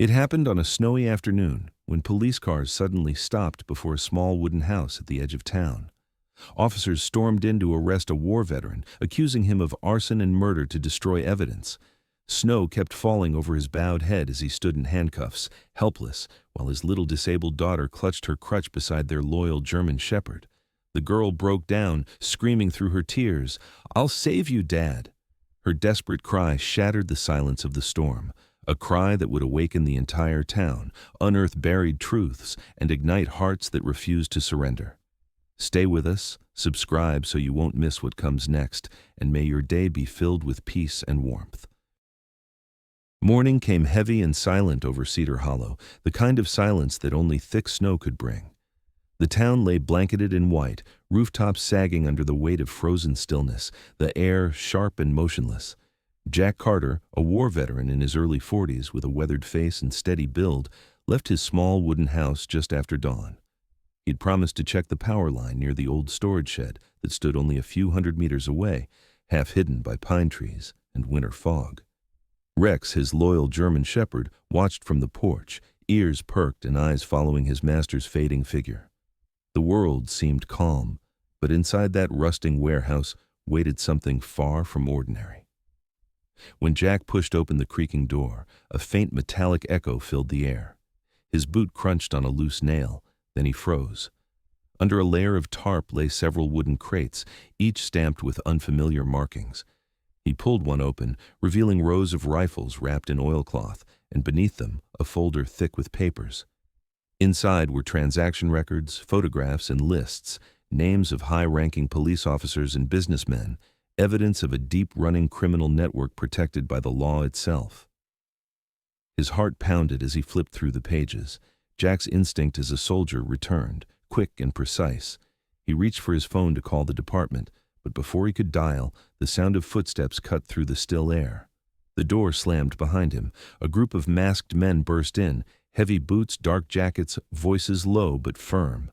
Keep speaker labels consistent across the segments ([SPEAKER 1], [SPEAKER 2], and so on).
[SPEAKER 1] It happened on a snowy afternoon when police cars suddenly stopped before a small wooden house at the edge of town. Officers stormed in to arrest a war veteran, accusing him of arson and murder to destroy evidence. Snow kept falling over his bowed head as he stood in handcuffs, helpless, while his little disabled daughter clutched her crutch beside their loyal German shepherd. The girl broke down, screaming through her tears, "I'll save you, Dad!" Her desperate cry shattered the silence of the storm, a cry that would awaken the entire town, unearth buried truths, and ignite hearts that refused to surrender. Stay with us, subscribe so you won't miss what comes next, and may your day be filled with peace and warmth. Morning came heavy and silent over Cedar Hollow, the kind of silence that only thick snow could bring. The town lay blanketed in white, rooftops sagging under the weight of frozen stillness, the air sharp and motionless. Jack Carter, a war veteran in his early 40s with a weathered face and steady build, left his small wooden house just after dawn. He'd promised to check the power line near the old storage shed that stood only a few hundred meters away, half hidden by pine trees and winter fog. Rex, his loyal German shepherd, watched from the porch, ears perked and eyes following his master's fading figure. The world seemed calm, but inside that rusting warehouse waited something far from ordinary. When Jack pushed open the creaking door, a faint metallic echo filled the air. His boot crunched on a loose nail, then he froze. Under a layer of tarp lay several wooden crates, each stamped with unfamiliar markings. He pulled one open, revealing rows of rifles wrapped in oilcloth, and beneath them a folder thick with papers. Inside were transaction records, photographs, and lists, names of high-ranking police officers and businessmen, evidence of a deep-running criminal network protected by the law itself. His heart pounded as he flipped through the pages. Jack's instinct as a soldier returned, quick and precise. He reached for his phone to call the department, but before he could dial, the sound of footsteps cut through the still air. The door slammed behind him. A group of masked men burst in, heavy boots, dark jackets, voices low but firm.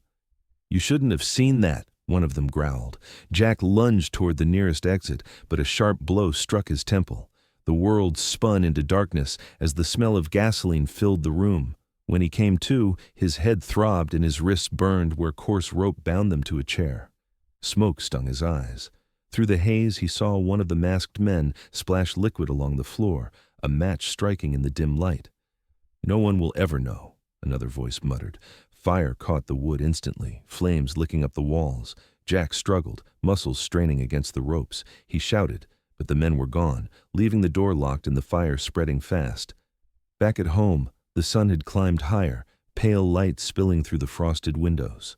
[SPEAKER 1] "You shouldn't have seen that," one of them growled. Jack lunged toward the nearest exit, but a sharp blow struck his temple. The world spun into darkness as the smell of gasoline filled the room. When he came to, his head throbbed and his wrists burned where coarse rope bound them to a chair. Smoke stung his eyes. Through the haze, he saw one of the masked men splash liquid along the floor, a match striking in the dim light. "No one will ever know," another voice muttered. Fire caught the wood instantly, flames licking up the walls. Jack struggled, muscles straining against the ropes. He shouted, but the men were gone, leaving the door locked and the fire spreading fast. Back at home, the sun had climbed higher, pale light spilling through the frosted windows.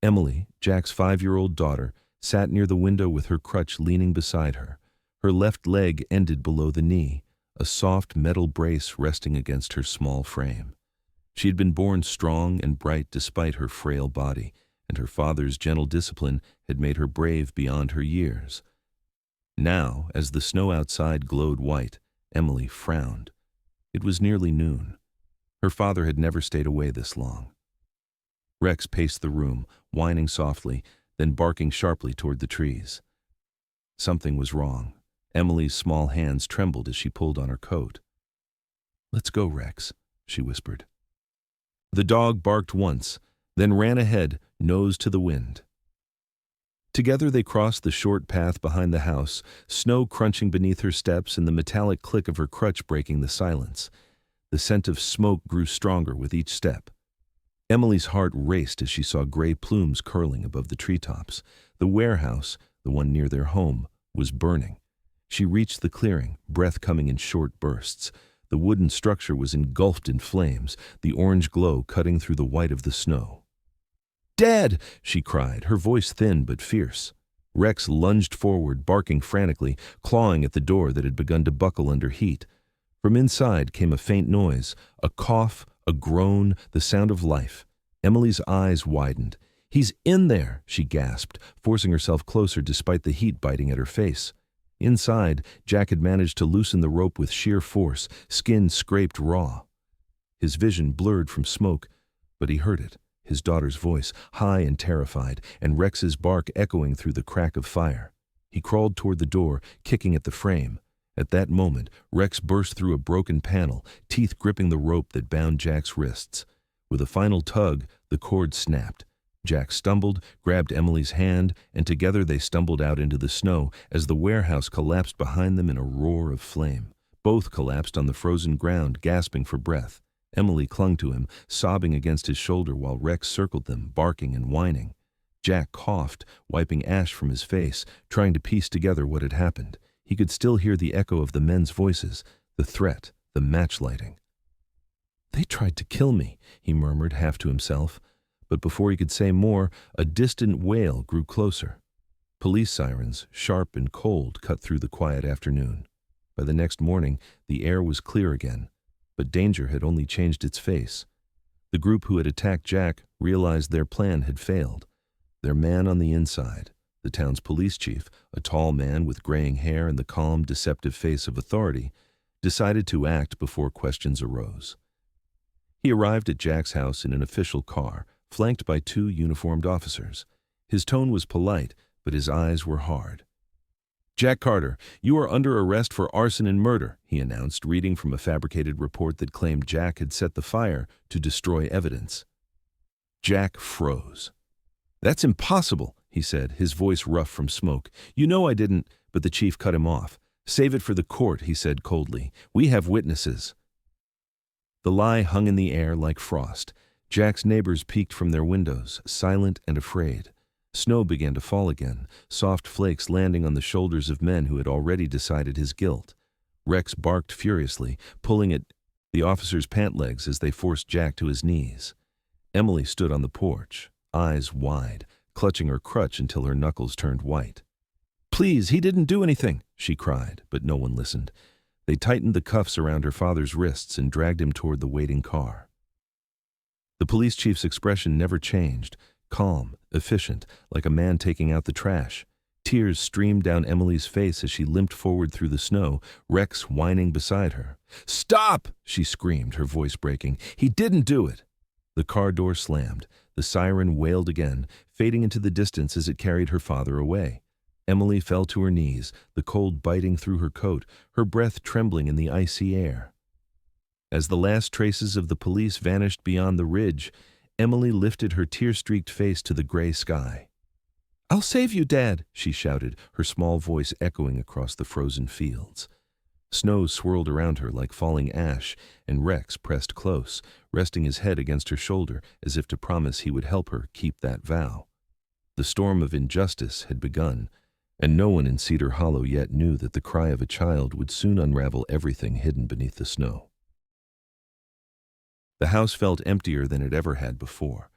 [SPEAKER 1] Emily, Jack's 5-year-old daughter, sat near the window with her crutch leaning beside her. Her left leg ended below the knee, a soft metal brace resting against her small frame. She had been born strong and bright despite her frail body, and her father's gentle discipline had made her brave beyond her years. Now, as the snow outside glowed white, Emily frowned. It was nearly noon. Her father had never stayed away this long. Rex paced the room, whining softly, then barking sharply toward the trees. Something was wrong. Emily's small hands trembled as she pulled on her coat. "Let's go, Rex," she whispered. The dog barked once, then ran ahead, nose to the wind. Together they crossed the short path behind the house, snow crunching beneath her steps and the metallic click of her crutch breaking the silence. The scent of smoke grew stronger with each step. Emily's heart raced as she saw gray plumes curling above the treetops. The warehouse, the one near their home, was burning. She reached the clearing, breath coming in short bursts. The wooden structure was engulfed in flames, the orange glow cutting through the white of the snow. "Dad!" she cried, her voice thin but fierce. Rex lunged forward, barking frantically, clawing at the door that had begun to buckle under heat. From inside came a faint noise, a cough, a groan, the sound of life. Emily's eyes widened. "He's in there!" she gasped, forcing herself closer despite the heat biting at her face. Inside, Jack had managed to loosen the rope with sheer force, skin scraped raw. His vision blurred from smoke, but he heard it, his daughter's voice, high and terrified, and Rex's bark echoing through the crack of fire. He crawled toward the door, kicking at the frame. At that moment, Rex burst through a broken panel, teeth gripping the rope that bound Jack's wrists. With a final tug, the cord snapped. Jack stumbled, grabbed Emily's hand, and together they stumbled out into the snow as the warehouse collapsed behind them in a roar of flame. Both collapsed on the frozen ground, gasping for breath. Emily clung to him, sobbing against his shoulder while Rex circled them, barking and whining. Jack coughed, wiping ash from his face, trying to piece together what had happened. He could still hear the echo of the men's voices, the threat, the match lighting. "They tried to kill me," he murmured, half to himself. But before he could say more, a distant wail grew closer. Police sirens, sharp and cold, cut through the quiet afternoon. By the next morning, the air was clear again, but danger had only changed its face. The group who had attacked Jack realized their plan had failed. Their man on the inside, the town's police chief, a tall man with graying hair and the calm, deceptive face of authority, decided to act before questions arose. He arrived at Jack's house in an official car, flanked by 2 uniformed officers. His tone was polite, but his eyes were hard. "Jack Carter, you are under arrest for arson and murder," he announced, reading from a fabricated report that claimed Jack had set the fire to destroy evidence. Jack froze. "That's impossible," he said, his voice rough from smoke. "You know I didn't," but the chief cut him off. "Save it for the court," he said coldly. "We have witnesses." The lie hung in the air like frost. Jack's neighbors peeked from their windows, silent and afraid. Snow began to fall again, soft flakes landing on the shoulders of men who had already decided his guilt. Rex barked furiously, pulling at the officers' pant legs as they forced Jack to his knees. Emily stood on the porch, eyes wide, clutching her crutch until her knuckles turned white. "Please, he didn't do anything," she cried, but no one listened. They tightened the cuffs around her father's wrists and dragged him toward the waiting car. The police chief's expression never changed, calm, efficient, like a man taking out the trash. Tears streamed down Emily's face as she limped forward through the snow, Rex whining beside her. "Stop!" she screamed, her voice breaking. "He didn't do it!" The car door slammed. The siren wailed again, fading into the distance as it carried her father away. Emily fell to her knees, the cold biting through her coat, her breath trembling in the icy air. As the last traces of the police vanished beyond the ridge, Emily lifted her tear-streaked face to the gray sky. "I'll save you, Dad," she shouted, her small voice echoing across the frozen fields. Snow swirled around her like falling ash, and Rex pressed close, resting his head against her shoulder as if to promise he would help her keep that vow. The storm of injustice had begun, and no one in Cedar Hollow yet knew that the cry of a child would soon unravel everything hidden beneath the snow. The house felt emptier than it ever had before.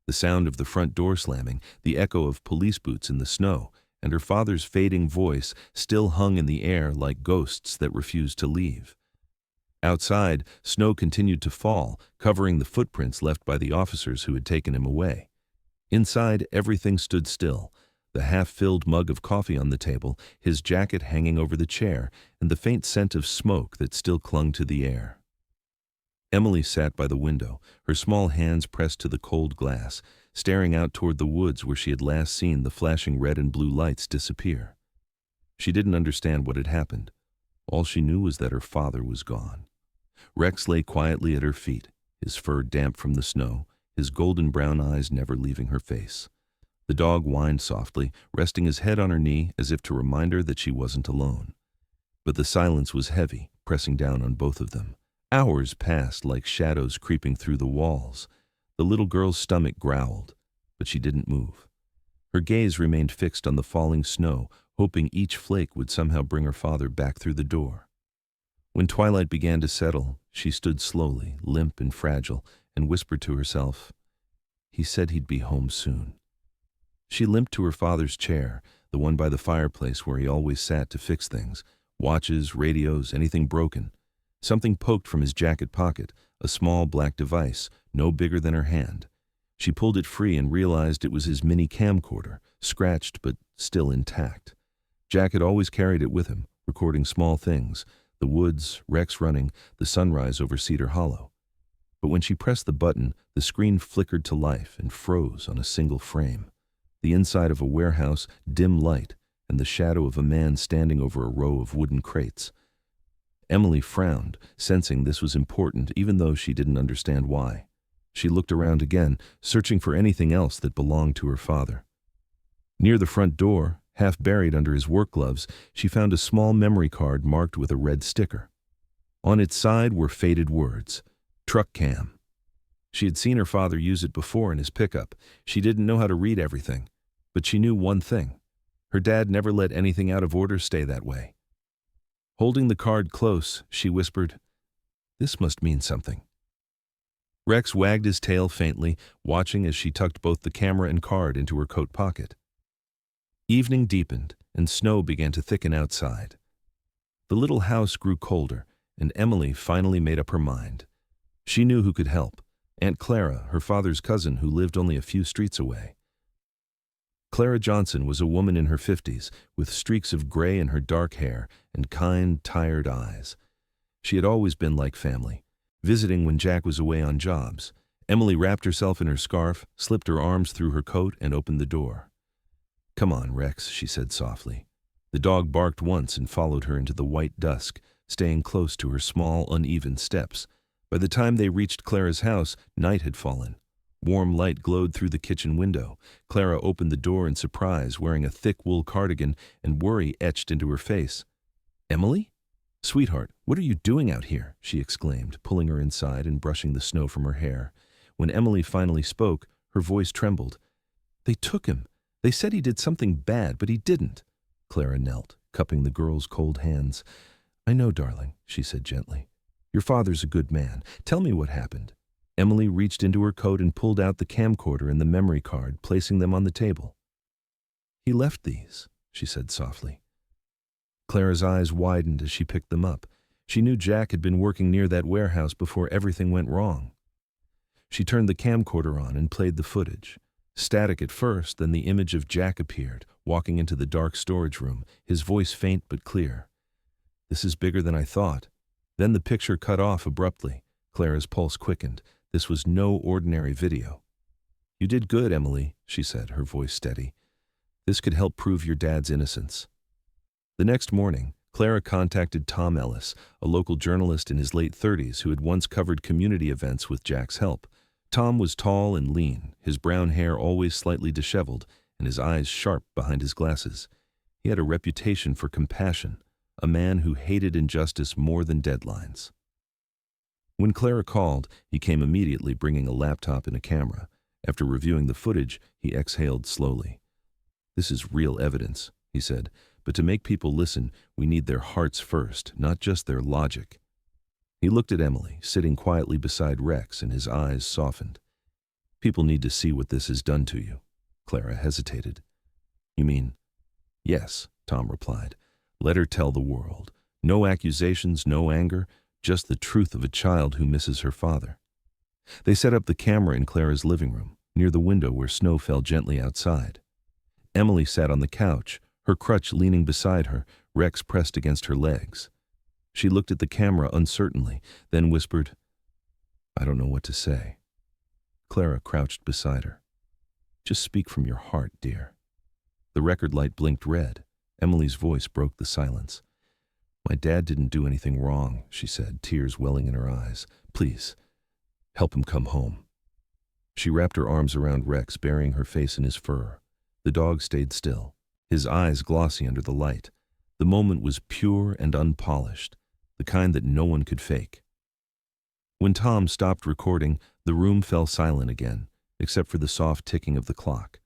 [SPEAKER 1] The sound of the front door slamming, the echo of police boots in the snow, and her father's fading voice still hung in the air like ghosts that refused to leave. Outside, snow continued to fall, covering the footprints left by the officers who had taken him away. Inside, everything stood still, the half-filled mug of coffee on the table, his jacket hanging over the chair, and the faint scent of smoke that still clung to the air. Emily sat by the window, her small hands pressed to the cold glass, staring out toward the woods where she had last seen the flashing red and blue lights disappear. She didn't understand what had happened. All she knew was that her father was gone. Rex lay quietly at her feet, his fur damp from the snow, his golden brown eyes never leaving her face. The dog whined softly, resting his head on her knee as if to remind her that she wasn't alone. But the silence was heavy, pressing down on both of them. Hours passed like shadows creeping through the walls. The little girl's stomach growled, but she didn't move. Her gaze remained fixed on the falling snow, hoping each flake would somehow bring her father back through the door. When twilight began to settle, she stood slowly, limp and fragile, and whispered to herself, "He said he'd be home soon." She limped to her father's chair, the one by the fireplace where he always sat to fix things, watches, radios, anything broken. Something poked from his jacket pocket, a small black device, no bigger than her hand. She pulled it free and realized it was his mini camcorder, scratched but still intact. Jack had always carried it with him, recording small things, the woods, Rex running, the sunrise over Cedar Hollow. But when she pressed the button, the screen flickered to life and froze on a single frame. The inside of a warehouse, dim light, and the shadow of a man standing over a row of wooden crates. Emily frowned, sensing this was important even though she didn't understand why. She looked around again, searching for anything else that belonged to her father. Near the front door, half buried under his work gloves, she found a small memory card marked with a red sticker. On its side were faded words, "Truck cam." She had seen her father use it before in his pickup. She didn't know how to read everything, but she knew one thing. Her dad never let anything out of order stay that way. Holding the card close, she whispered, "This must mean something." Rex wagged his tail faintly, watching as she tucked both the camera and card into her coat pocket. Evening deepened, and snow began to thicken outside. The little house grew colder, and Emily finally made up her mind. She knew who could help: Aunt Clara, her father's cousin who lived only a few streets away. Clara Johnson was a woman in her 50s, with streaks of gray in her dark hair and kind, tired eyes. She had always been like family, visiting when Jack was away on jobs. Emily wrapped herself in her scarf, slipped her arms through her coat, and opened the door. "Come on, Rex," she said softly. The dog barked once and followed her into the white dusk, staying close to her small, uneven steps. By the time they reached Clara's house, night had fallen. Warm light glowed through the kitchen window. Clara opened the door in surprise, wearing a thick wool cardigan, and worry etched into her face. "Emily? Sweetheart, what are you doing out here?" she exclaimed, pulling her inside and brushing the snow from her hair. When Emily finally spoke, her voice trembled. "They took him. They said he did something bad, but he didn't." Clara knelt, cupping the girl's cold hands. "I know, darling," she said gently. "Your father's a good man. Tell me what happened." Emily reached into her coat and pulled out the camcorder and the memory card, placing them on the table. "He left these," she said softly. Clara's eyes widened as she picked them up. She knew Jack had been working near that warehouse before everything went wrong. She turned the camcorder on and played the footage. Static at first, then the image of Jack appeared, walking into the dark storage room, his voice faint but clear. "This is bigger than I thought." Then the picture cut off abruptly. Clara's pulse quickened. This was no ordinary video. "You did good, Emily," she said, her voice steady. "This could help prove your dad's innocence." The next morning, Clara contacted Tom Ellis, a local journalist in his late 30s who had once covered community events with Jack's help. Tom was tall and lean, his brown hair always slightly disheveled, and his eyes sharp behind his glasses. He had a reputation for compassion, a man who hated injustice more than deadlines. When Clara called, he came immediately, bringing a laptop and a camera. After reviewing the footage, he exhaled slowly. "This is real evidence," he said, "but to make people listen, we need their hearts first, not just their logic." He looked at Emily, sitting quietly beside Rex, and his eyes softened. "People need to see what this has done to you." Clara hesitated. "You mean?" "Yes," Tom replied. "Let her tell the world. No accusations, no anger, just the truth of a child who misses her father." They set up the camera in Clara's living room, near the window where snow fell gently outside. Emily sat on the couch, her crutch leaning beside her, Rex pressed against her legs. She looked at the camera uncertainly, then whispered, "I don't know what to say." Clara crouched beside her. "Just speak from your heart, dear." The record light blinked red. Emily's voice broke the silence. "My dad didn't do anything wrong," she said, tears welling in her eyes. "Please, help him come home." She wrapped her arms around Rex, burying her face in his fur. The dog stayed still, his eyes glossy under the light. The moment was pure and unpolished, the kind that no one could fake. When Tom stopped recording, the room fell silent again, except for the soft ticking of the clock.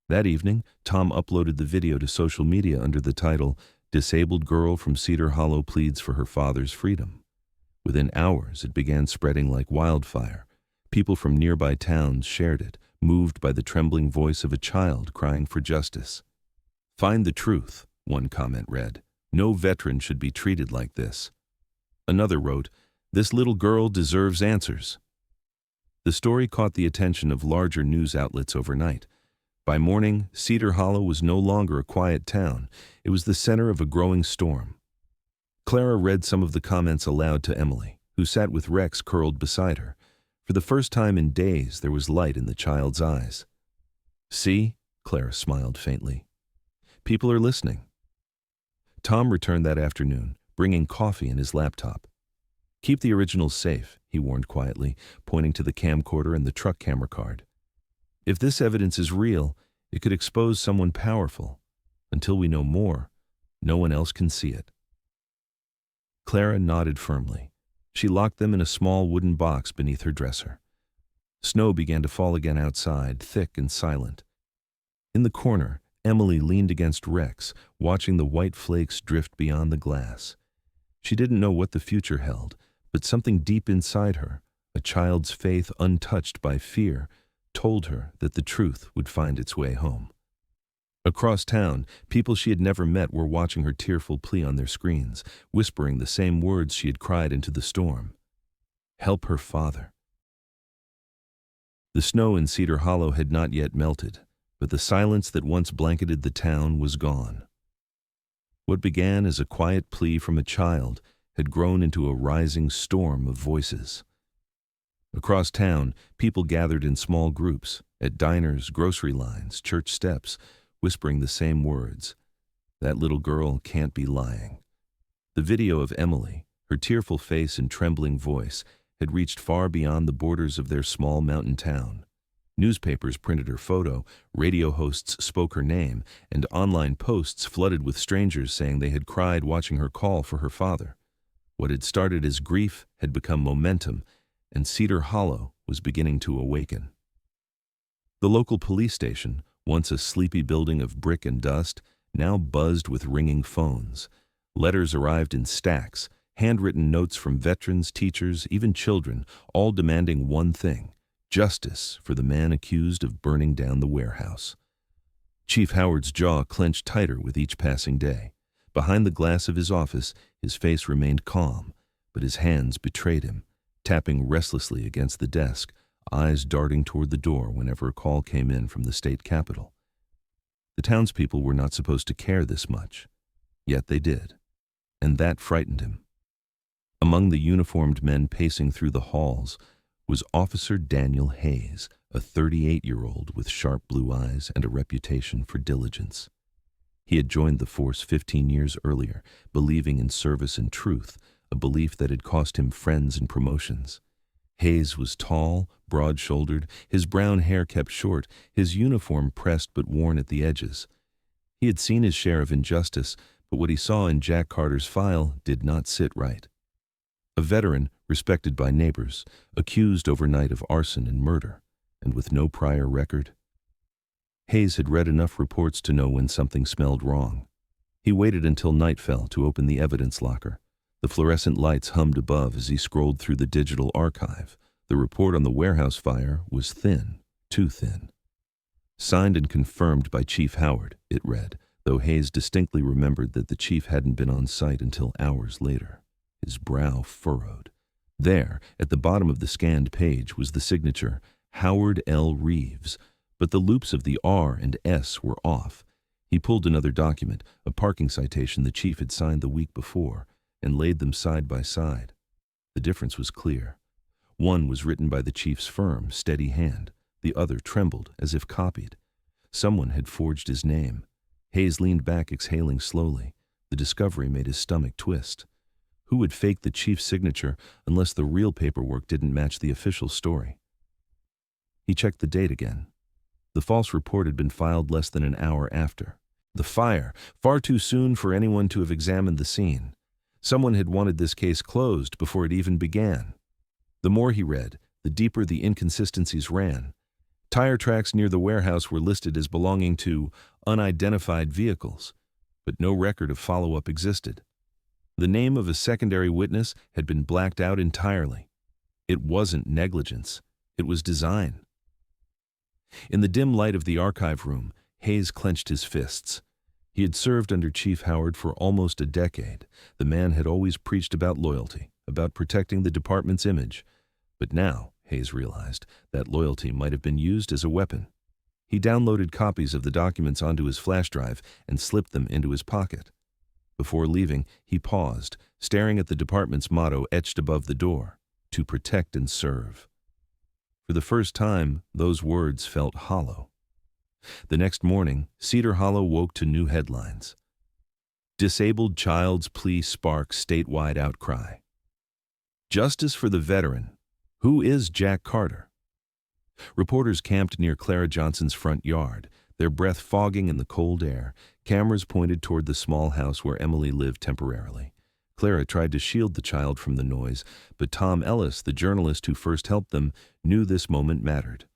[SPEAKER 1] That evening, Tom uploaded the video to social media under the title, "Disabled Girl from Cedar Hollow Pleads for Her Father's Freedom." Within hours, it began spreading like wildfire. People from nearby towns shared it, moved by the trembling voice of a child crying for justice. "Find the truth," one comment read. "No veteran should be treated like this." Another wrote, "This little girl deserves answers." The story caught the attention of larger news outlets overnight. By morning, Cedar Hollow was no longer a quiet town. It was the center of a growing storm. Clara read some of the comments aloud to Emily, who sat with Rex curled beside her. For the first time in days, there was light in the child's eyes. "See?" Clara smiled faintly. "People are listening." Tom returned that afternoon, bringing coffee and his laptop. "Keep the originals safe," he warned quietly, pointing to the camcorder and the truck camera card. "If this evidence is real, it could expose someone powerful. Until we know more, no one else can see it." Clara nodded firmly. She locked them in a small wooden box beneath her dresser. Snow began to fall again outside, thick and silent. In the corner, Emily leaned against Rex, watching the white flakes drift beyond the glass. She didn't know what the future held, but something deep inside her, a child's faith untouched by fear, told her that the truth would find its way home. Across town, people she had never met were watching her tearful plea on their screens, whispering the same words she had cried into the storm. Help her father. The snow in Cedar Hollow had not yet melted, but the silence that once blanketed the town was gone. What began as a quiet plea from a child had grown into a rising storm of voices. Across town, people gathered in small groups, at diners, grocery lines, church steps, whispering the same words. That little girl can't be lying. The video of Emily, her tearful face and trembling voice, had reached far beyond the borders of their small mountain town. Newspapers printed her photo, radio hosts spoke her name, and online posts flooded with strangers saying they had cried watching her call for her father. What had started as grief had become momentum, and Cedar Hollow was beginning to awaken. The local police station, once a sleepy building of brick and dust, now buzzed with ringing phones. Letters arrived in stacks, handwritten notes from veterans, teachers, even children, all demanding one thing: justice for the man accused of burning down the warehouse. Chief Howard's jaw clenched tighter with each passing day. Behind the glass of his office, his face remained calm, but his hands betrayed him, tapping restlessly against the desk, eyes darting toward the door whenever a call came in from the state capitol. The townspeople were not supposed to care this much, yet they did, and that frightened him. Among the uniformed men pacing through the halls was Officer Daniel Hayes, a 38-year-old with sharp blue eyes and a reputation for diligence. He had joined the force 15 years earlier, believing in service and truth, a belief that had cost him friends and promotions. Hayes was tall, broad-shouldered, his brown hair kept short, his uniform pressed but worn at the edges. He had seen his share of injustice, but what he saw in Jack Carter's file did not sit right. A veteran, respected by neighbors, accused overnight of arson and murder, and with no prior record. Hayes had read enough reports to know when something smelled wrong. He waited until night fell to open the evidence locker. The fluorescent lights hummed above as he scrolled through the digital archive. The report on the warehouse fire was thin, too thin. Signed and confirmed by Chief Howard, it read, though Hayes distinctly remembered that the chief hadn't been on site until hours later. His brow furrowed. There, at the bottom of the scanned page, was the signature, Howard L. Reeves, but the loops of the R and S were off. He pulled another document, a parking citation the chief had signed the week before, and laid them side by side. The difference was clear. One was written by the chief's firm, steady hand. The other trembled, as if copied. Someone had forged his name. Hayes leaned back, exhaling slowly. The discovery made his stomach twist. Who would fake the chief's signature unless the real paperwork didn't match the official story? He checked the date again. The false report had been filed less than an hour after. The fire, far too soon for anyone to have examined the scene. Someone had wanted this case closed before it even began. The more he read, the deeper the inconsistencies ran. Tire tracks near the warehouse were listed as belonging to unidentified vehicles, but no record of follow-up existed. The name of a secondary witness had been blacked out entirely. It wasn't negligence. It was design. In the dim light of the archive room, Hayes clenched his fists. He had served under Chief Howard for almost a decade. The man had always preached about loyalty, about protecting the department's image. But now, Hayes realized, that loyalty might have been used as a weapon. He downloaded copies of the documents onto his flash drive and slipped them into his pocket. Before leaving, he paused, staring at the department's motto etched above the door, "To protect and serve." For the first time, those words felt hollow. The next morning, Cedar Hollow woke to new headlines. Disabled child's plea sparks statewide outcry. Justice for the veteran. Who is Jack Carter? Reporters camped near Clara Johnson's front yard, their breath fogging in the cold air. Cameras pointed toward the small house where Emily lived temporarily. Clara tried to shield the child from the noise, but Tom Ellis, the journalist who first helped them, knew this moment mattered.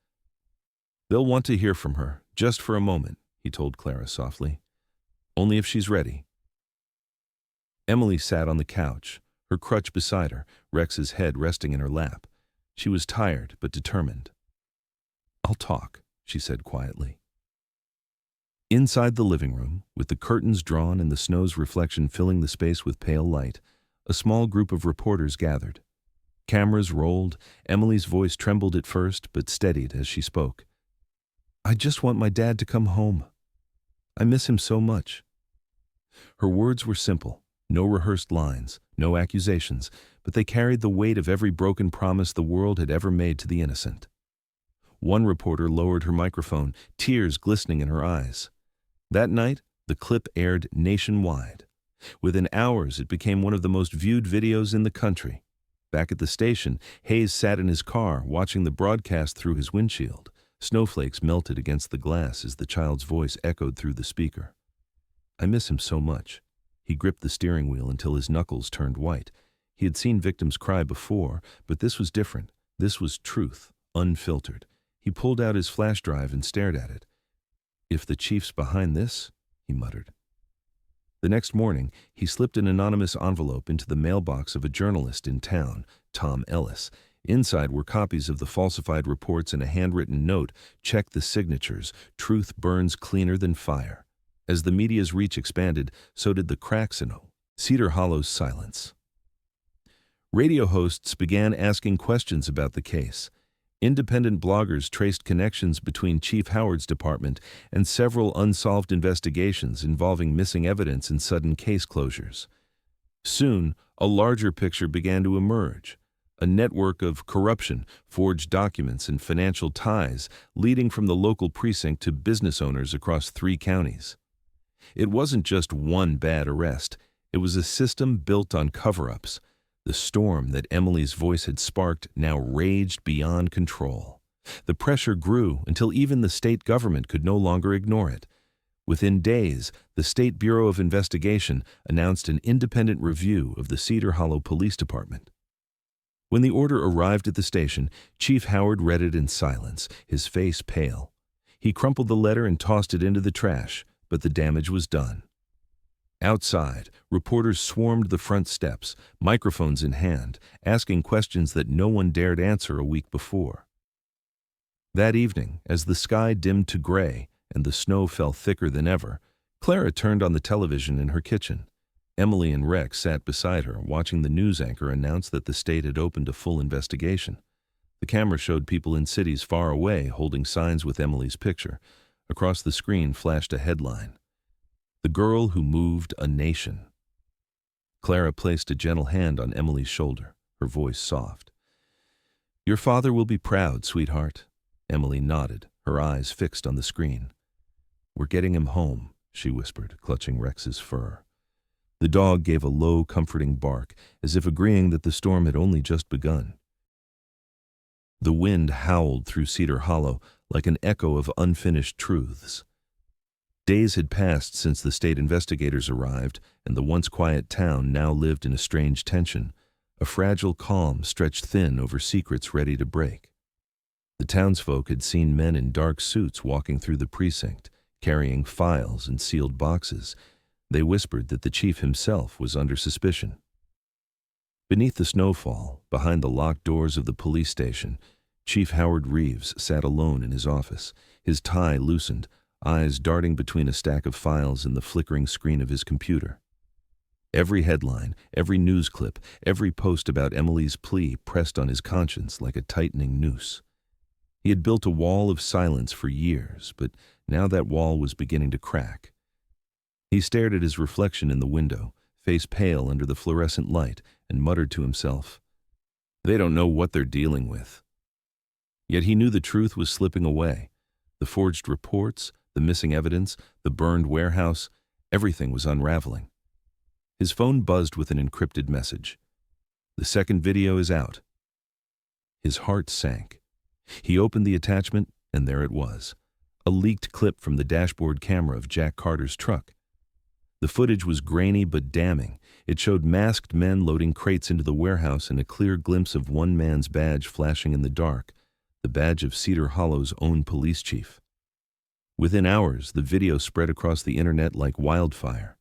[SPEAKER 1] "They'll want to hear from her, just for a moment," he told Clara softly. "Only if she's ready." Emily sat on the couch, her crutch beside her, Rex's head resting in her lap. She was tired but determined. "I'll talk," she said quietly. Inside the living room, with the curtains drawn and the snow's reflection filling the space with pale light, a small group of reporters gathered. Cameras rolled. Emily's voice trembled at first, but steadied as she spoke. "I just want my dad to come home. I miss him so much." Her words were simple, no rehearsed lines, no accusations, but they carried the weight of every broken promise the world had ever made to the innocent. One reporter lowered her microphone, tears glistening in her eyes. That night, the clip aired nationwide. Within hours, it became one of the most viewed videos in the country. Back at the station, Hayes sat in his car, watching the broadcast through his windshield. Snowflakes melted against the glass as the child's voice echoed through the speaker. "I miss him so much." He gripped the steering wheel until his knuckles turned white. He had seen victims cry before, but this was different. This was truth, unfiltered. He pulled out his flash drive and stared at it. "If the chief's behind this," he muttered. The next morning, he slipped an anonymous envelope into the mailbox of a journalist in town, Tom Ellis. Inside were copies of the falsified reports and a handwritten note: "Check the signatures. Truth burns cleaner than fire." As the media's reach expanded, so did the cracks in Cedar Hollow's silence. Radio hosts began asking questions about the case. Independent bloggers traced connections between Chief Howard's department and several unsolved investigations involving missing evidence and sudden case closures. Soon, a larger picture began to emerge. A network of corruption, forged documents, and financial ties leading from the local precinct to business owners across 3 counties. It wasn't just one bad arrest. It was a system built on cover-ups. The storm that Emily's voice had sparked now raged beyond control. The pressure grew until even the state government could no longer ignore it. Within days, the State Bureau of Investigation announced an independent review of the Cedar Hollow Police Department. When the order arrived at the station, Chief Howard read it in silence, his face pale. He crumpled the letter and tossed it into the trash, but the damage was done. Outside, reporters swarmed the front steps, microphones in hand, asking questions that no one dared answer a week before. That evening, as the sky dimmed to gray and the snow fell thicker than ever, Clara turned on the television in her kitchen. Emily and Rex sat beside her, watching the news anchor announce that the state had opened a full investigation. The camera showed people in cities far away holding signs with Emily's picture. Across the screen flashed a headline: "The Girl Who Moved a Nation." Clara placed a gentle hand on Emily's shoulder, her voice soft. "Your father will be proud, sweetheart." Emily nodded, her eyes fixed on the screen. "We're getting him home," she whispered, clutching Rex's fur. The dog gave a low, comforting bark, as if agreeing that the storm had only just begun. The wind howled through Cedar Hollow like an echo of unfinished truths. Days had passed since the state investigators arrived, and the once quiet town now lived in a strange tension. A fragile calm stretched thin over secrets ready to break. The townsfolk had seen men in dark suits walking through the precinct, carrying files and sealed boxes. They whispered that the chief himself was under suspicion. Beneath the snowfall, behind the locked doors of the police station, Chief Howard Reeves sat alone in his office, his tie loosened, eyes darting between a stack of files and the flickering screen of his computer. Every headline, every news clip, every post about Emily's plea pressed on his conscience like a tightening noose. He had built a wall of silence for years, but now that wall was beginning to crack. He stared at his reflection in the window, face pale under the fluorescent light, and muttered to himself, "They don't know what they're dealing with." Yet he knew the truth was slipping away. The forged reports, the missing evidence, the burned warehouse, everything was unraveling. His phone buzzed with an encrypted message. The second video is out. His heart sank. He opened the attachment, and there it was, a leaked clip from the dashboard camera of Jack Carter's truck. The footage was grainy but damning. It showed masked men loading crates into the warehouse and a clear glimpse of one man's badge flashing in the dark, the badge of Cedar Hollow's own police chief. Within hours, the video spread across the internet like wildfire.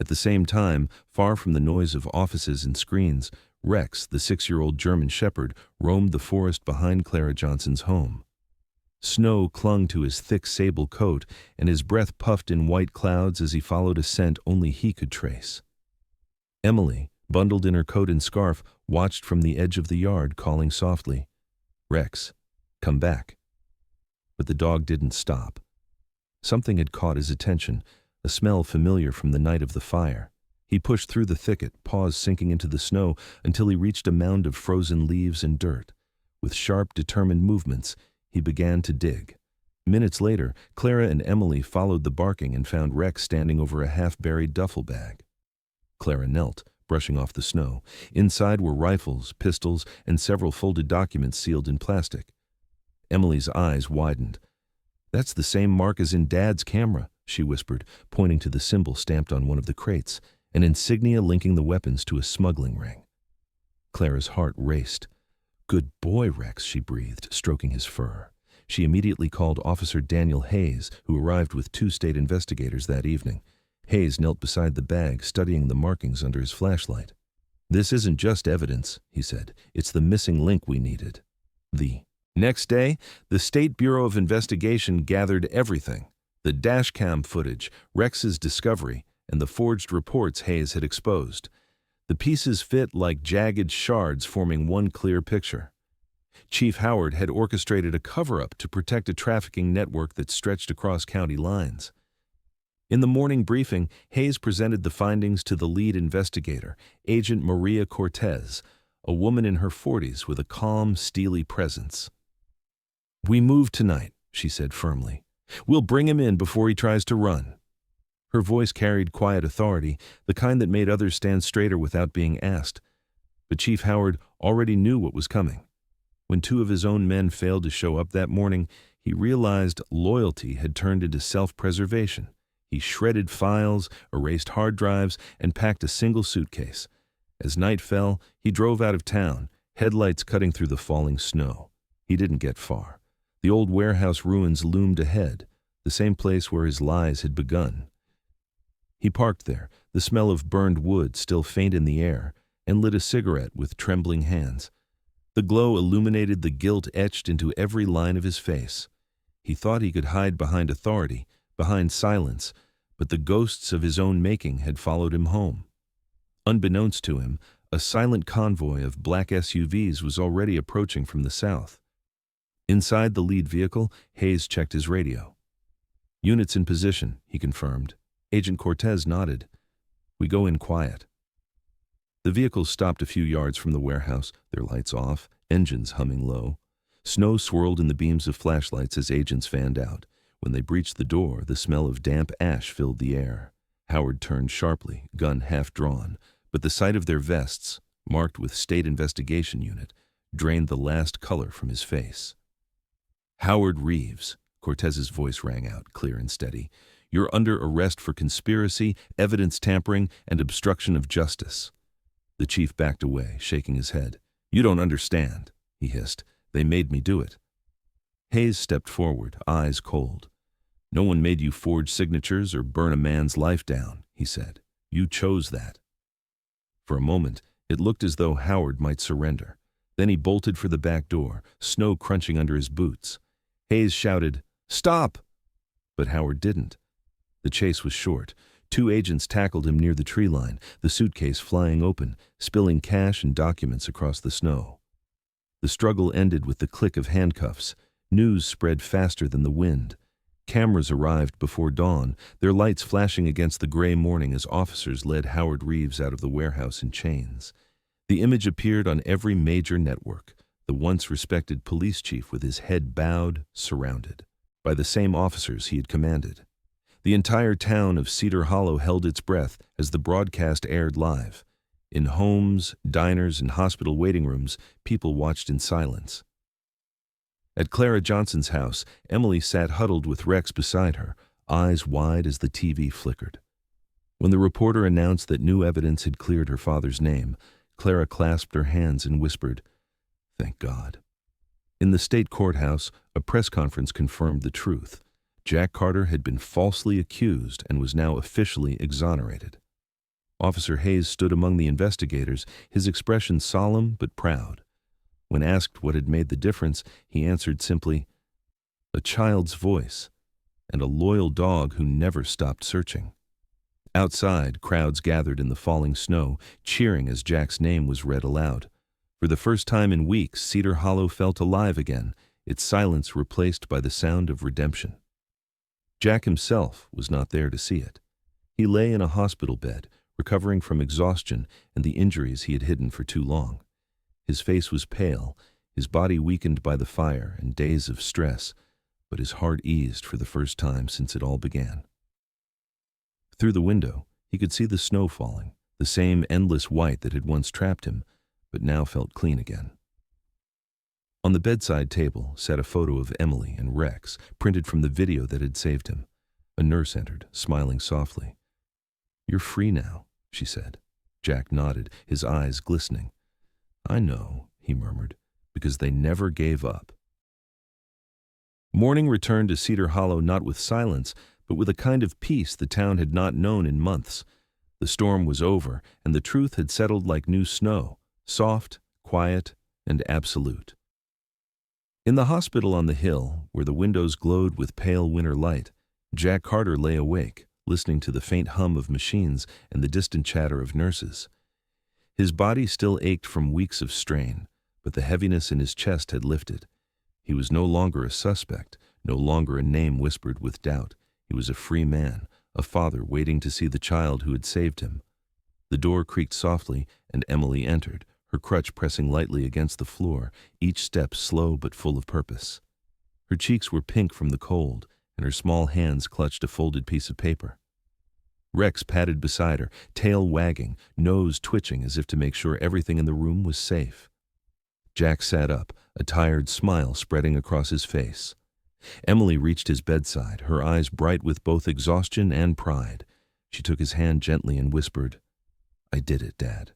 [SPEAKER 1] At the same time, far from the noise of offices and screens, Rex, the 6-year-old German shepherd, roamed the forest behind Clara Johnson's home. Snow clung to his thick sable coat, and his breath puffed in white clouds as he followed a scent only he could trace. Emily, bundled in her coat and scarf, watched from the edge of the yard, calling softly, "Rex, come back." But the dog didn't stop. Something had caught his attention, a smell familiar from the night of the fire. He pushed through the thicket, paws sinking into the snow, until he reached a mound of frozen leaves and dirt. With sharp, determined movements, he began to dig. Minutes later, Clara and Emily followed the barking and found Rex standing over a half-buried duffel bag. Clara knelt, brushing off the snow. Inside were rifles, pistols, and several folded documents sealed in plastic. Emily's eyes widened. "That's the same mark as in Dad's camera," she whispered, pointing to the symbol stamped on one of the crates, an insignia linking the weapons to a smuggling ring. Clara's heart raced. "Good boy, Rex," she breathed, stroking his fur. She immediately called Officer Daniel Hayes, who arrived with 2 state investigators that evening. Hayes knelt beside the bag, studying the markings under his flashlight. "This isn't just evidence," he said. "It's the missing link we needed." The next day, the State Bureau of Investigation gathered everything: the dashcam footage, Rex's discovery, and the forged reports Hayes had exposed. The pieces fit like jagged shards, forming one clear picture. Chief Howard had orchestrated a cover-up to protect a trafficking network that stretched across county lines. In the morning briefing, Hayes presented the findings to the lead investigator, Agent Maria Cortez, a woman in her 40s with a calm, steely presence. "We move tonight," she said firmly. "We'll bring him in before he tries to run." Her voice carried quiet authority, the kind that made others stand straighter without being asked. But Chief Howard already knew what was coming. When 2 of his own men failed to show up that morning, he realized loyalty had turned into self-preservation. He shredded files, erased hard drives, and packed a single suitcase. As night fell, he drove out of town, headlights cutting through the falling snow. He didn't get far. The old warehouse ruins loomed ahead, the same place where his lies had begun. He parked there, the smell of burned wood still faint in the air, and lit a cigarette with trembling hands. The glow illuminated the guilt etched into every line of his face. He thought he could hide behind authority, behind silence, but the ghosts of his own making had followed him home. Unbeknownst to him, a silent convoy of black SUVs was already approaching from the south. Inside the lead vehicle, Hayes checked his radio. "Units in position," he confirmed. Agent Cortez nodded. "We go in quiet." The vehicles stopped a few yards from the warehouse, their lights off, engines humming low. Snow swirled in the beams of flashlights as agents fanned out. When they breached the door, the smell of damp ash filled the air. Howard turned sharply, gun half drawn, but the sight of their vests, marked with State Investigation Unit, drained the last color from his face. "Howard Reeves," Cortez's voice rang out, clear and steady. "You're under arrest for conspiracy, evidence tampering, and obstruction of justice." The chief backed away, shaking his head. "You don't understand," he hissed. "They made me do it." Hayes stepped forward, eyes cold. "No one made you forge signatures or burn a man's life down," he said. "You chose that." For a moment, it looked as though Howard might surrender. Then he bolted for the back door, snow crunching under his boots. Hayes shouted, "Stop!" But Howard didn't. The chase was short. 2 agents tackled him near the tree line, the suitcase flying open, spilling cash and documents across the snow. The struggle ended with the click of handcuffs. News spread faster than the wind. Cameras arrived before dawn, their lights flashing against the gray morning as officers led Howard Reeves out of the warehouse in chains. The image appeared on every major network, the once respected police chief with his head bowed, surrounded by the same officers he had commanded. The entire town of Cedar Hollow held its breath as the broadcast aired live. In homes, diners, and hospital waiting rooms, people watched in silence. At Clara Johnson's house, Emily sat huddled with Rex beside her, eyes wide as the TV flickered. When the reporter announced that new evidence had cleared her father's name, Clara clasped her hands and whispered, "Thank God." In the state courthouse, a press conference confirmed the truth. Jack Carter had been falsely accused and was now officially exonerated. Officer Hayes stood among the investigators, his expression solemn but proud. When asked what had made the difference, he answered simply, "A child's voice, and a loyal dog who never stopped searching." Outside, crowds gathered in the falling snow, cheering as Jack's name was read aloud. For the first time in weeks, Cedar Hollow felt alive again, its silence replaced by the sound of redemption. Jack himself was not there to see it. He lay in a hospital bed, recovering from exhaustion and the injuries he had hidden for too long. His face was pale, his body weakened by the fire and days of stress, but his heart eased for the first time since it all began. Through the window, he could see the snow falling, the same endless white that had once trapped him, but now felt clean again. On the bedside table sat a photo of Emily and Rex, printed from the video that had saved him. A nurse entered, smiling softly. "You're free now," she said. Jack nodded, his eyes glistening. "I know," he murmured, "because they never gave up." Morning returned to Cedar Hollow not with silence, but with a kind of peace the town had not known in months. The storm was over, and the truth had settled like new snow, soft, quiet, and absolute. In the hospital on the hill, where the windows glowed with pale winter light, Jack Carter lay awake, listening to the faint hum of machines and the distant chatter of nurses. His body still ached from weeks of strain, but the heaviness in his chest had lifted. He was no longer a suspect, no longer a name whispered with doubt. He was a free man, a father waiting to see the child who had saved him. The door creaked softly, and Emily entered, her crutch pressing lightly against the floor, each step slow but full of purpose. Her cheeks were pink from the cold, and her small hands clutched a folded piece of paper. Rex padded beside her, tail wagging, nose twitching as if to make sure everything in the room was safe. Jack sat up, a tired smile spreading across his face. Emily reached his bedside, her eyes bright with both exhaustion and pride. She took his hand gently and whispered, "I did it, Dad."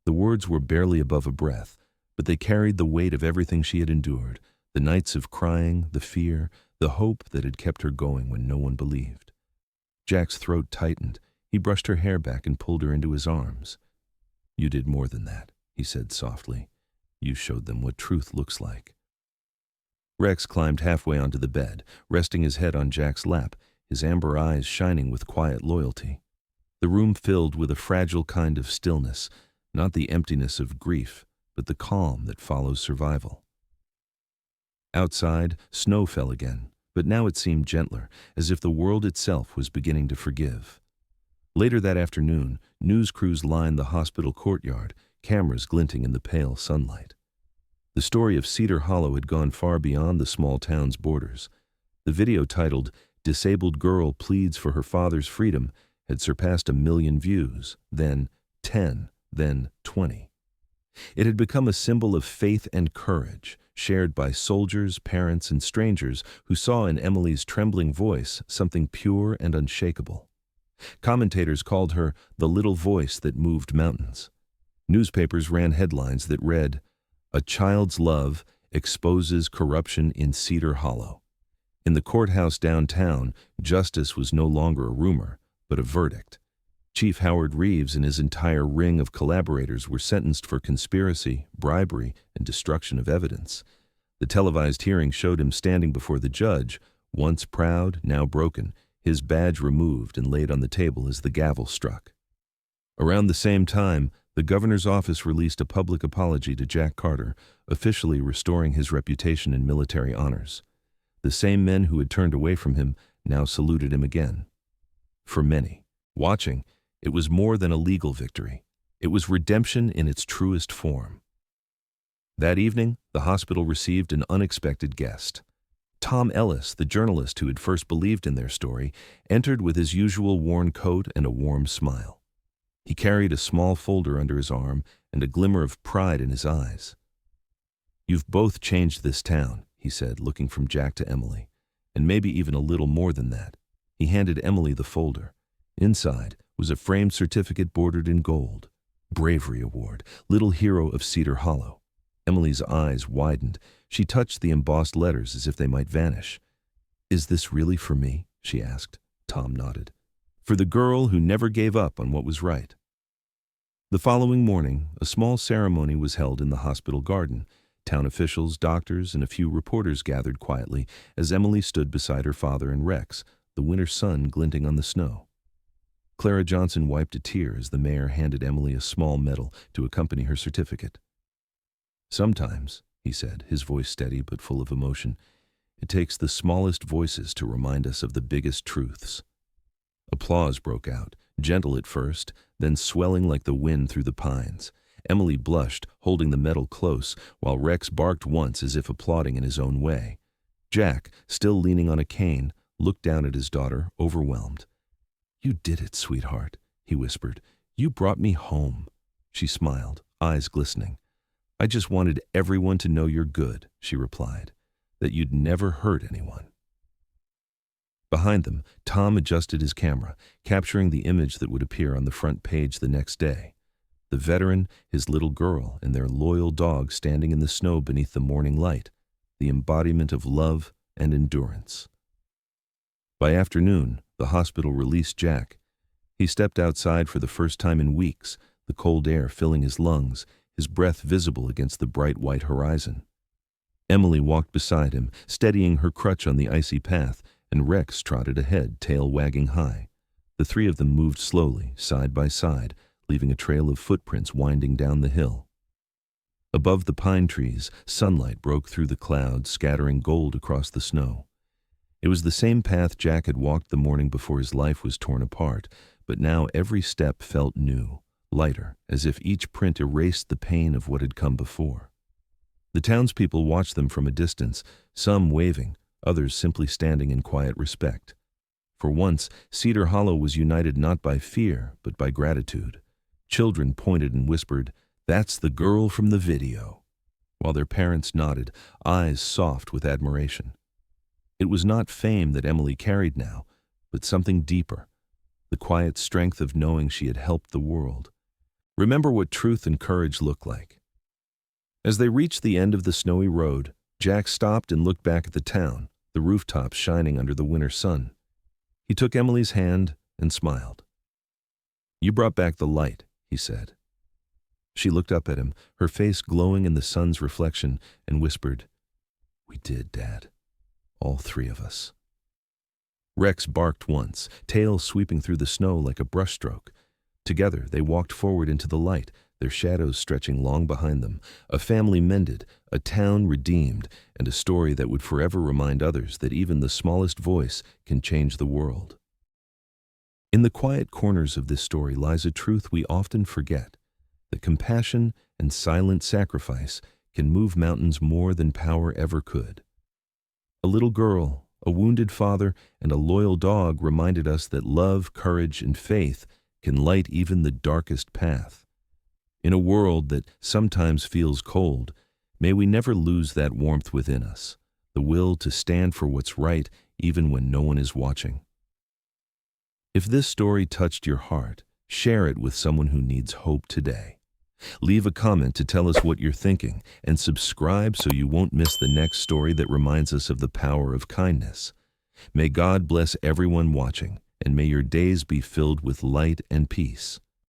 [SPEAKER 1] The words were barely above a breath, but they carried the weight of everything she had endured, the nights of crying, the fear, the hope that had kept her going when no one believed. Jack's throat tightened. He brushed her hair back and pulled her into his arms. "You did more than that," he said softly. "You showed them what truth looks like." Rex climbed halfway onto the bed, resting his head on Jack's lap, his amber eyes shining with quiet loyalty. The room filled with a fragile kind of stillness, not the emptiness of grief, but the calm that follows survival. Outside, snow fell again, but now it seemed gentler, as if the world itself was beginning to forgive. Later that afternoon, news crews lined the hospital courtyard, cameras glinting in the pale sunlight. The story of Cedar Hollow had gone far beyond the small town's borders. The video titled, "Disabled Girl Pleads for Her Father's Freedom," had surpassed 1 million views, then 10, then 20. It had become a symbol of faith and courage, shared by soldiers, parents, and strangers who saw in Emily's trembling voice something pure and unshakable. Commentators called her the little voice that moved mountains. Newspapers ran headlines that read, "A child's love exposes corruption in Cedar Hollow." In the courthouse downtown, justice was no longer a rumor, but a verdict. Chief Howard Reeves and his entire ring of collaborators were sentenced for conspiracy, bribery, and destruction of evidence. The televised hearing showed him standing before the judge, once proud, now broken, his badge removed and laid on the table as the gavel struck. Around the same time, the governor's office released a public apology to Jack Carter, officially restoring his reputation in military honors. The same men who had turned away from him now saluted him again. For many, watching, it was more than a legal victory. It was redemption in its truest form. That evening, the hospital received an unexpected guest. Tom Ellis, the journalist who had first believed in their story, entered with his usual worn coat and a warm smile. He carried a small folder under his arm and a glimmer of pride in his eyes. "You've both changed this town," he said, looking from Jack to Emily, "and maybe even a little more than that." He handed Emily the folder. Inside was a framed certificate bordered in gold. Bravery Award, Little Hero of Cedar Hollow. Emily's eyes widened. She touched the embossed letters as if they might vanish. "Is this really for me?" she asked. Tom nodded. "For the girl who never gave up on what was right." The following morning, a small ceremony was held in the hospital garden. Town officials, doctors, and a few reporters gathered quietly as Emily stood beside her father and Rex, the winter sun glinting on the snow. Clara Johnson wiped a tear as the mayor handed Emily a small medal to accompany her certificate. "Sometimes," he said, his voice steady but full of emotion, "it takes the smallest voices to remind us of the biggest truths." Applause broke out, gentle at first, then swelling like the wind through the pines. Emily blushed, holding the medal close, while Rex barked once as if applauding in his own way. Jack, still leaning on a cane, looked down at his daughter, overwhelmed. "You did it, sweetheart," he whispered. "You brought me home." She smiled, eyes glistening. "I just wanted everyone to know you're good," she replied, "that you'd never hurt anyone." Behind them, Tom adjusted his camera, capturing the image that would appear on the front page the next day. The veteran, his little girl, and their loyal dog standing in the snow beneath the morning light, the embodiment of love and endurance. By afternoon, the hospital released Jack. He stepped outside for the first time in weeks, the cold air filling his lungs, his breath visible against the bright white horizon. Emily walked beside him, steadying her crutch on the icy path, and Rex trotted ahead, tail wagging high. The three of them moved slowly, side by side, leaving a trail of footprints winding down the hill. Above the pine trees, sunlight broke through the clouds, scattering gold across the snow. It was the same path Jack had walked the morning before his life was torn apart, but now every step felt new, lighter, as if each print erased the pain of what had come before. The townspeople watched them from a distance, some waving, others simply standing in quiet respect. For once, Cedar Hollow was united not by fear, but by gratitude. Children pointed and whispered, "That's the girl from the video," while their parents nodded, eyes soft with admiration. It was not fame that Emily carried now, but something deeper, the quiet strength of knowing she had helped the world. Remember what truth and courage look like. As they reached the end of the snowy road, Jack stopped and looked back at the town, the rooftops shining under the winter sun. He took Emily's hand and smiled. "You brought back the light," he said. She looked up at him, her face glowing in the sun's reflection, and whispered, "We did, Dad. All three of us." Rex barked once, tail sweeping through the snow like a brushstroke. Together they walked forward into the light, their shadows stretching long behind them, a family mended, a town redeemed, and a story that would forever remind others that even the smallest voice can change the world. In the quiet corners of this story lies a truth we often forget, that compassion and silent sacrifice can move mountains more than power ever could. A little girl, a wounded father, and a loyal dog reminded us that love, courage, and faith can light even the darkest path. In a world that sometimes feels cold, may we never lose that warmth within us, the will to stand for what's right even when no one is watching. If this story touched your heart, share it with someone who needs hope today. Leave a comment to tell us what you're thinking, and subscribe so you won't miss the next story that reminds us of the power of kindness. May God bless everyone watching, and may your days be filled with light and peace.